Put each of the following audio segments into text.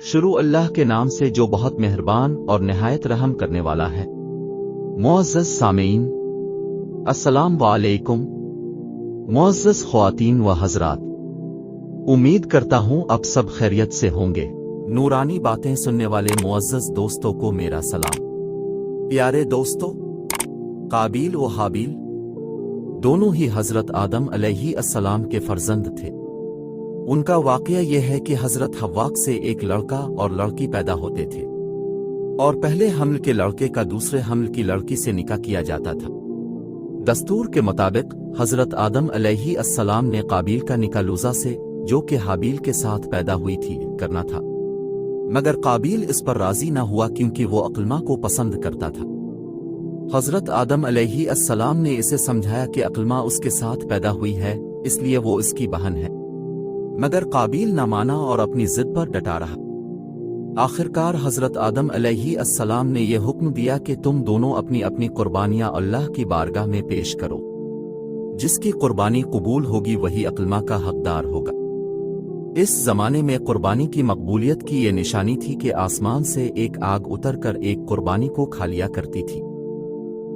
शुरू अल्लाह के नाम से जो बहुत मेहरबान और निहायत रहम करने वाला है। मुअज़्ज़ज़ सामीन, अस्सलाम वालेकुम। मुअज़्ज़ज़ ख़वातीन व हज़रात, उम्मीद करता हूँ अब सब खैरियत से होंगे। नूरानी बातें सुनने वाले मुअज़्ज़ज़ दोस्तों को मेरा सलाम। प्यारे दोस्तों, काबील व हाबील दोनों ही हज़रत आदम अलैहिस्सलाम के फर्जंद थे। उनका वाक़या यह है कि हज़रत हव्वा से एक लड़का और लड़की पैदा होते थे और पहले हमल के लड़के का दूसरे हमल की लड़की से निकाह किया जाता था। दस्तूर के मुताबिक हज़रत आदम अलैहिस्सलाम ने काबील का निकाह लूज़ा से, जो कि हाबील के साथ पैदा हुई थी, करना था, मगर काबील इस पर राज़ी न हुआ क्योंकि वो अक्लमा को पसंद करता था। हज़रत आदम अलैहिस्सलाम ने इसे समझाया कि अक्लमा उसके साथ पैदा हुई है, इसलिए वो इसकी बहन है, मगर काबील न माना और अपनी जिद पर डटा रहा। आखिरकार हज़रत आदम अलैहिस्सलाम ने यह हुक्म दिया कि तुम दोनों अपनी अपनी कुर्बानियां अल्लाह की बारगाह में पेश करो। जिसकी कुर्बानी कबूल होगी वही अक्लमा का हकदार होगा। इस जमाने में कुर्बानी की मकबूलियत की ये निशानी थी कि आसमान से एक आग उतरकर एक कुर्बानी को खा लिया करती थी।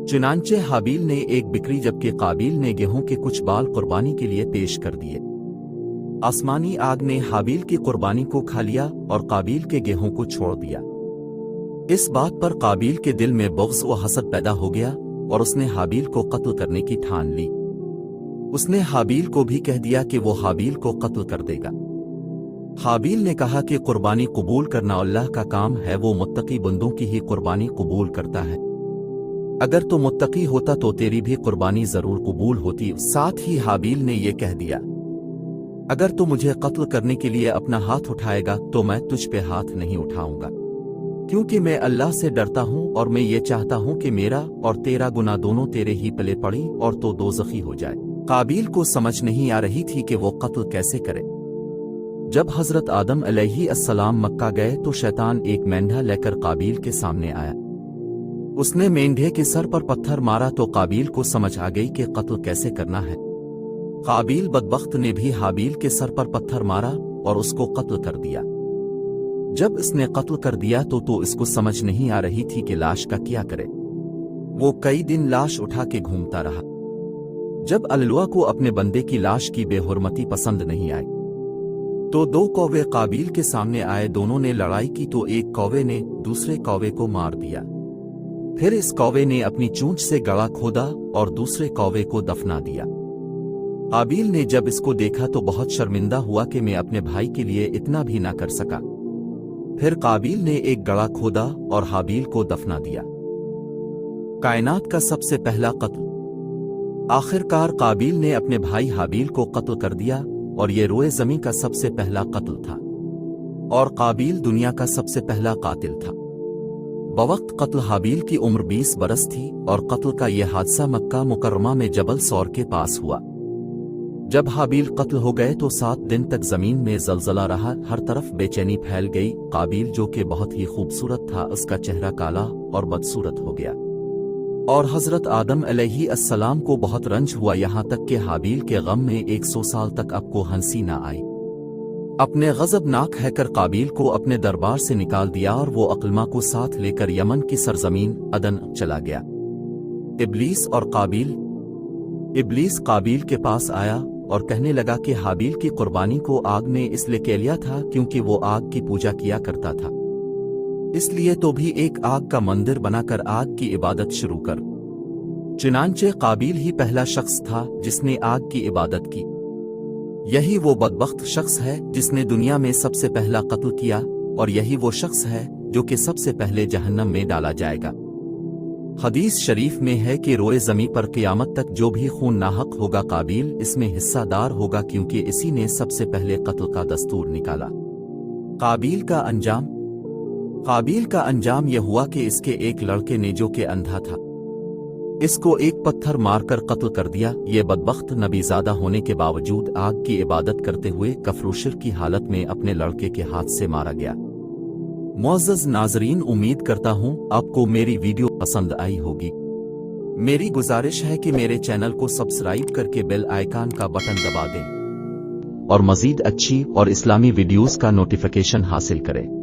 चुनांचे हाबील ने एक बिक्री जबकि काबील ने गेहूं के कुछ बाल कुर्बानी के लिए पेश कर दिए। आसमानी आग ने हाबील की कुर्बानी को खा लिया और काबील के गेहूं को छोड़ दिया। इस बात पर काबील के दिल में बुग़्ज़ व हसद पैदा हो गया और उसने हाबील को कत्ल करने की ठान ली। उसने हाबील को भी कह दिया कि वो हाबील को कत्ल कर देगा। हाबील ने कहा कि कुर्बानी कबूल करना अल्लाह का काम है, वो मुत्तकी बंदों की ही कुर्बानी कबूल करता है। अगर तो मुत्तकी होता तो तेरी भी कुर्बानी जरूर कबूल होती। साथ ही हाबील ने यह कह दिया, अगर तू मुझे कत्ल करने के लिए अपना हाथ उठाएगा तो मैं तुझ पे हाथ नहीं उठाऊंगा, क्योंकि मैं अल्लाह से डरता हूं और मैं ये चाहता हूं कि मेरा और तेरा गुनाह दोनों तेरे ही पले पड़ी और तो दोज़खी हो जाए। काबील को समझ नहीं आ रही थी कि वो कत्ल कैसे करे। जब हज़रत आदम अलैहिस्सलाम मक्का गए तो शैतान एक मेंढा लेकर काबील के सामने आया। उसने मेंढे के सर पर पत्थर मारा तो काबील को समझ आ गई कि कत्ल कैसे करना है। काबील बदबख्त ने भी हाबील के सर पर पत्थर मारा और उसको कत्ल कर दिया। जब इसने कत्ल कर दिया तो इसको समझ नहीं आ रही थी कि लाश का क्या करे। वो कई दिन लाश उठा के घूमता रहा। जब अल्लाह को अपने बंदे की लाश की बेहुरमती पसंद नहीं आई तो दो कौवे काबील के सामने आए। दोनों ने लड़ाई की तो एक कौवे ने दूसरे कौवे को मार दिया। फिर इस कौवे ने अपनी चोंच से गड़ा खोदा और दूसरे कौवे को दफना दिया। काबील ने जब इसको देखा तो बहुत शर्मिंदा हुआ कि मैं अपने भाई के लिए इतना भी ना कर सका। फिर काबील ने एक गड़ा खोदा और हाबील को दफना दिया। कायनात का सबसे पहला कत्ल। आखिरकार काबील ने अपने भाई हाबील को कत्ल कर दिया और ये रोए ज़मीं का सबसे पहला कत्ल था और काबील दुनिया का सबसे पहला कातिल था। बवक्त कत्ल हाबील की उम्र 20 बरस थी और कत्ल का यह हादसा मक्का मुकर्रमा में जबल सौर के पास हुआ। जब हाबील कत्ल हो गए तो 7 दिन तक जमीन में जलजला रहा, हर तरफ बेचैनी फैल गई। काबील जो कि बहुत ही खूबसूरत था, उसका चेहरा काला और बदसूरत हो गया और हज़रत आदम अलैहिस्सलाम को बहुत रंज हुआ, यहाँ तक कि हाबील के गम में 100 साल तक आपको हंसी ना आई। अपने गज़बनाक हैकर काबील को अपने दरबार से निकाल दिया और वो अक्लमा को साथ लेकर यमन की सरजमीन अदन चला गया। इब्लीस काबील के पास आया और कहने लगा कि हाबील की कुर्बानी को आग ने इसलिए कह लिया था क्योंकि वो आग की पूजा किया करता था, इसलिए तो भी एक आग का मंदिर बनाकर आग की इबादत शुरू कर। चुनांचे काबील ही पहला शख्स था जिसने आग की इबादत की। यही वो बदबख्त शख्स है जिसने दुनिया में सबसे पहला कत्ल किया और यही वो शख्स है जो कि सबसे पहले जहन्नम में डाला जाएगा। हदीस शरीफ में है कि रोए ज़मीं पर क़यामत तक जो भी खून नाहक होगा काबील इसमें हिस्सादार होगा, क्योंकि इसी ने सबसे पहले कत्ल का दस्तूर निकाला। काबील का अंजाम यह हुआ कि इसके एक लड़के ने जो कि अंधा था, इसको एक पत्थर मारकर कत्ल कर दिया। ये बदबख्त नबीज़ादा होने के बावजूद आग की इबादत करते हुए कफ्र की हालत में अपने लड़के के हाथ से मारा गया। मुअज़्ज़ज़ नाज़रीन, उम्मीद करता हूँ आपको मेरी वीडियो पसंद आई होगी। मेरी गुजारिश है कि मेरे चैनल को सब्सक्राइब करके बेल आइकन का बटन दबा दें और मज़ीद अच्छी और इस्लामी वीडियोस का नोटिफिकेशन हासिल करें।